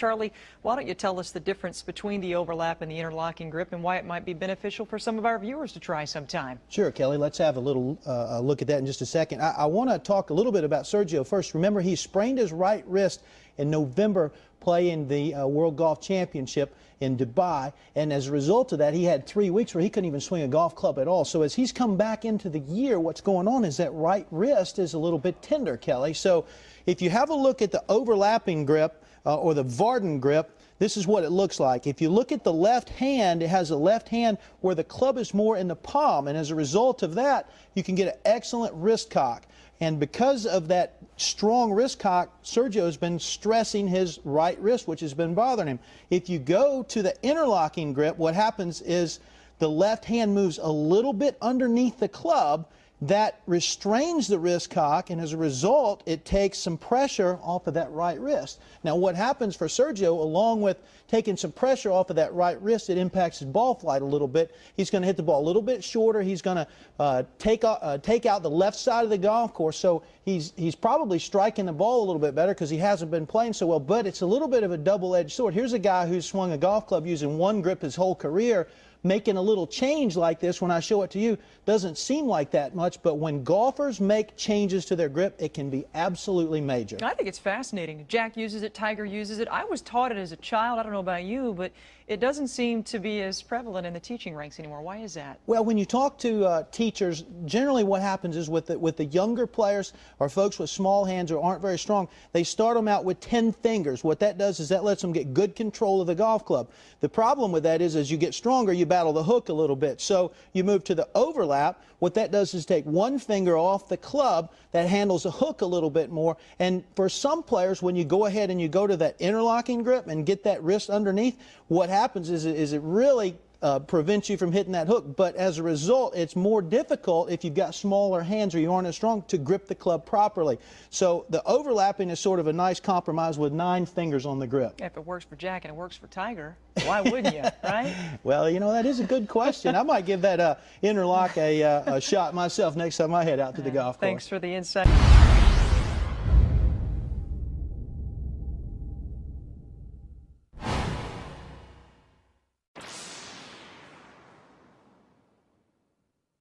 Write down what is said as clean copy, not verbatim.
Charlie, why don't you tell us the difference between the overlap and the interlocking grip and why it might be beneficial for some of our viewers to try sometime? Sure, Kelly. Let's have a little look at that in just a second. I want to talk a little bit about Sergio first. Remember, he sprained his right wrist in November playing the World Golf Championship in Dubai, and as a result of that, he had 3 weeks where he couldn't even swing a golf club at all. So as he's come back into the year, what's going on is that right wrist is a little bit tender, Kelly. So if you have a look at the overlapping grip or the Varden grip, this is what it looks like. If you look at the left hand, it has a left hand where the club is more in the palm, and as a result of that, you can get an excellent wrist cock. And because of that strong wrist cock, Sergio has been stressing his right wrist, which has been bothering him. If you go to the interlocking grip, what happens is the left hand moves a little bit underneath the club. That restrains the wrist cock, and as a result, it takes some pressure off of that right wrist. Now, what happens for Sergio, along with taking some pressure off of that right wrist, it impacts his ball flight a little bit. He's going to hit the ball a little bit shorter. He's going to take out the left side of the golf course, so he's probably striking the ball a little bit better because he hasn't been playing so well, but it's a little bit of a double-edged sword. Here's a guy who's swung a golf club using one grip his whole career. Making a little change like this, when I show it to you, doesn't seem like that much, but when golfers make changes to their grip, it can be absolutely major. I think it's fascinating. Jack uses it, Tiger uses it. I was taught it as a child. I don't know about you, but it doesn't seem to be as prevalent in the teaching ranks anymore. Why is that? Well, when you talk to teachers, generally what happens is with the younger players or folks with small hands or aren't very strong, they start them out with 10 fingers. What that does is that lets them get good control of the golf club. The problem with that is as you get stronger, you battle the hook a little bit. So you move to the overlap. What that does is take one finger off the club that handles the hook a little bit more. And for some players, when you go ahead and you go to that interlocking grip and get that wrist underneath, what happens is it really prevents you from hitting that hook. But as a result, it's more difficult if you've got smaller hands or you aren't as strong to grip the club properly. So the overlapping is sort of a nice compromise with 9 fingers on the grip. If it works for Jack and it works for Tiger, why wouldn't you, right? Well, you know, that is a good question. I might give that interlock a shot myself next time I head out to the golf course. Thanks for the insight.